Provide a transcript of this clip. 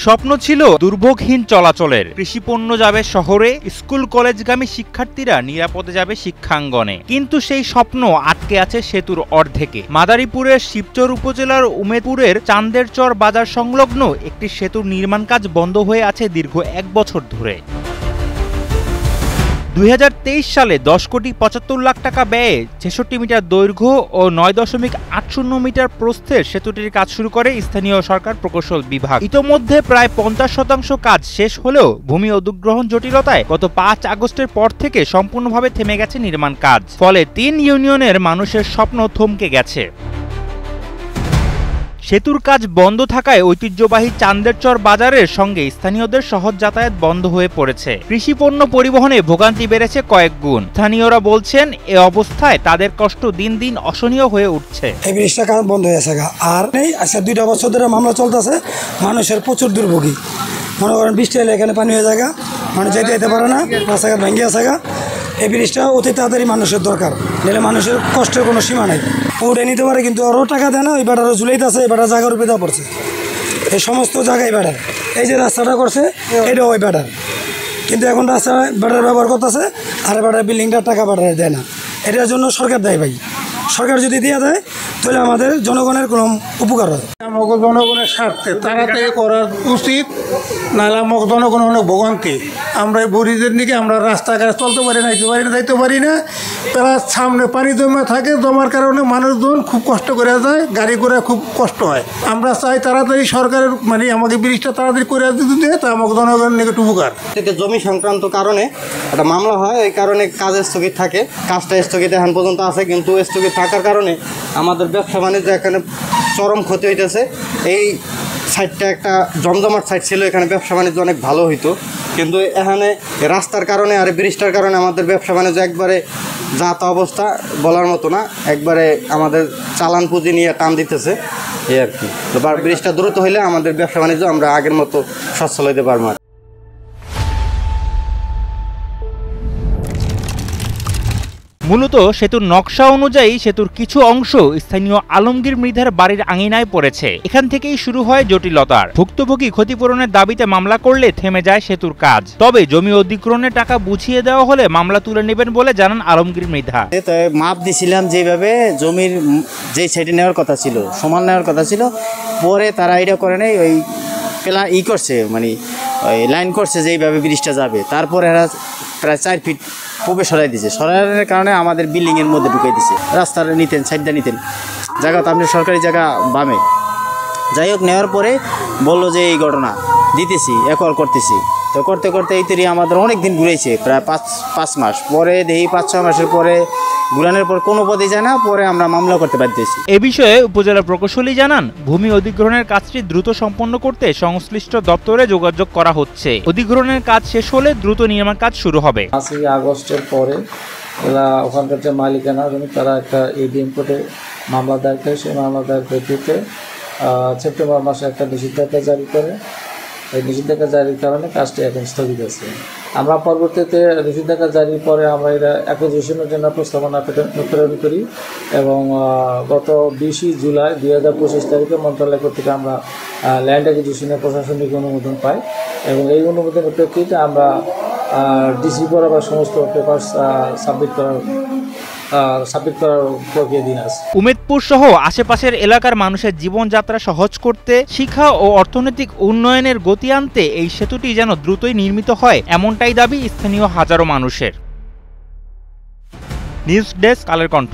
স্বপ্ন ছিল দুর্ভোগহীন চলাচলের, কৃষিপণ্য যাবে শহরে, স্কুল কলেজগামী শিক্ষার্থীরা নিরাপদে যাবে শিক্ষাঙ্গনে। কিন্তু সেই স্বপ্ন আটকে আছে সেতুর অর্ধেকে। মাদারীপুরের শিবচর উপজেলার উমেদপুরের চান্দেরচর বাজার সংলগ্ন একটি সেতুর নির্মাণ কাজ বন্ধ হয়ে আছে দীর্ঘ ১ বছর ধরে। ২০২৩ সালে ১০,৭৫,০০,০০০ টাকা ব্যয়ে ৬৬ মিটার দৈর্ঘ্য ও ৯.৮০ মিটার প্রস্থের সেতুটির কাজ শুরু করে স্থানীয় সরকার প্রকৌশল বিভাগ। ইতোমধ্যে প্রায় ৫০% কাজ শেষ হলেও ভূমি অধিগ্রহণ জটিলতায় গত ৫ আগস্টের পর থেকে সম্পূর্ণভাবে থেমে গেছে নির্মাণ কাজ। ফলে ৩ ইউনিয়নের মানুষের স্বপ্ন থমকে গেছে। সেতুর কাজ বন্ধ থাকায় ঐতিহ্যবাহী চান্দেরচর বাজারের সঙ্গে স্থানীয়দের সহজ যাতায়াত বন্ধ হয়ে পড়েছে। কৃষিপণ্য পরিবহনে ভোগান্তি বেড়েছে কয়েক গুণ। স্থানীয়রা বলছেন, এ অবস্থায় তাদের কষ্ট দিন দিন অসহনীয় হয়ে উঠছে। এই ব্রিজটা কাজ বন্ধ হয়ে গেছে আর এই আচ্ছা 2টা বছর ধরে মামলা চলতেছে। মানুষের প্রচুর দুর্ভোগী। মনে করেন বৃষ্টি এলে এখানে পানি হয়ে যায়, মানুষ যেতে পারে না, রাস্তাঘাট ভেঙে আছে। এই ব্রিজটা অতি তাড়াতাড়ি মানুষের দরকার, নাহলে মানুষের কষ্টের কোনো সীমা নাই। উঠে নিতে পারে কিন্তু আরও টাকা দেয় না। ওই বেটারও ঝুলাইতেছে, এই বেটার জায়গার উপরে পড়ছে। এই সমস্ত জায়গায় বেটার, এই যে রাস্তাটা করছে এটাও ওই বেটার, কিন্তু এখন রাস্তা বেটার ব্যবহার করতেছে আর বেটার বিল্ডিংটার টাকা বেটার দেয় না। এটার জন্য সরকার দেয় ভাই। সরকার যদি দিয়ে দেয় তাহলে আমাদের জনগণের কোনো উপকার হয়। আমাকে জনগণের স্বার্থে তাড়াতাড়ি করা উচিত, নাহলে আমাকে জনগণ অনেক ভোগান্তি। আমরা এই বুড়িদের দিকে আমরা রাস্তাঘাট চলতে পারি না, যাইতে পারি না। তারা সামনে পানি জমা থাকে, জমার কারণে মানুষজন খুব কষ্ট করে যায়, গাড়ি করে খুব কষ্ট হয়। আমরা চাই তাড়াতাড়ি সরকারের আমাকে ব্রিজটা তাড়াতাড়ি করে দিতে, তা আমাকে জনগণের নিকট একটু উপকার। জমি সংক্রান্ত কারণে একটা মামলা হয়, এই কারণে কাজ স্থগিত থাকে। কাজটা স্থগিত এখন পর্যন্ত আছে, কিন্তু স্থগিত থাকার কারণে আমাদের ব্যবসা বাণিজ্য এখানে চরম ক্ষতি হইতেছে। এই সাইডটা একটা জমজমাট সাইড ছিল, এখানে ব্যবসা বাণিজ্য অনেক ভালো হইতো, কিন্তু এখানে রাস্তার কারণে আর ব্রিজটার কারণে আমাদের ব্যবসা বাণিজ্য একবারে যা তা অবস্থা বলার মতো না। একবারে আমাদের চালান পুঁজি নিয়ে টান দিতেছে এই আর কি। তো ব্রিজটা দ্রুত হইলে আমাদের ব্যবসা বাণিজ্য আমরা আগের মতো সচ্ছল হইতে পারবো। মূলত সেতুর নকশা অনুযায়ী সেতুর কিছু অংশ স্থানীয় আলমগীর মৃধার বাড়ির আঙিনায় পড়েছে। এখান থেকেই শুরু হয় জটিলতার। ভুক্তভোগী ক্ষতিপূরণের দাবিতে মামলা করলে থেমে যায় সেতুর কাজ। তবে জমি অধিগ্রহণের টাকা বুঝিয়ে দেওয়া হলে মামলা তুলে নেবেন বলে জানান আলমগীর মৃধা। মাপ দিছিলাম যেভাবে জমির যে সাইডে নেওয়ার কথা ছিল, সমান নেওয়ার কথা ছিল, পরে তারা এটা করে নেই, ওই করছে ওই লাইন করছে যেইভাবে ব্রিজটা যাবে। তারপরে এরা প্রায় 4 ফিট খুবই সরাই দিয়েছে। সরানোর কারণে আমাদের বিল্ডিংয়ের মধ্যে ঢুকাই দিছে। রাস্তাটা নিতেন, সাইডটা নিতেন, জায়গা তো আপনি সরকারি জায়গা বামে। যাই হোক, নেওয়ার পরে বললো যে এই ঘটনা দিতেছি, একর করতেছি। তো করতে করতে এই তৈরি আমাদের অনেক দিন ঘুরেছে, প্রায় 5 মাস পরে দেখি 5-6 মাসের পরে ঘুরানোর পর কোনো পদে যায় না, পরে আমরা মামলা করতে পারতেছি। এ বিষয়ে উপজেলা প্রকৌশলী জানান, ভূমি অধিগ্রহণের কাজটি দ্রুত সম্পন্ন করতে সংশ্লিষ্ট দপ্তরে যোগাযোগ করা হচ্ছে। অধিগ্রহণের কাজ শেষ হলে দ্রুত নির্মাণ কাজ শুরু হবে। 5 আগস্টের পরে এরা ওখানকার যে মালিকানা জমি তারা একটা এডিএম কোর্টে মামলা দায়ের করে, সেই মামলা দায়ের ভিত্তিতে সেপ্টেম্বর মাসে একটা নিষেধাজ্ঞা জারি করে। এই নিষেধাজ্ঞা জারির কারণে কাজটি এখন স্থগিত আছে। আমরা পরবর্তীতে নিষেধাজ্ঞা জারির পরে আমরা এটা অ্যাকুইজিশনের জন্য প্রস্তাবনা প্রেরণ করি এবং গত 20 জুলাই 2025 তারিখে মন্ত্রণালয় কর্তৃক আমরা ল্যান্ড অ্যাকুইজিশনের প্রশাসনিক অনুমোদন পাই এবং এই অনুমোদনের প্রেক্ষিতে আমরা ডিসি বরাবর সমস্ত পেপার সাবমিট করার প্রক্রিয়া আছে। উমেদপুর সহ আশেপাশের এলাকার মানুষের জীবনযাত্রা সহজ করতে, শিক্ষা ও অর্থনৈতিক উন্নয়নের গতি আনতে এই সেতুটি যেন দ্রুতই নির্মিত হয়, এমনটাই দাবি স্থানীয় হাজারো মানুষের। News desk, Kaler Kantho.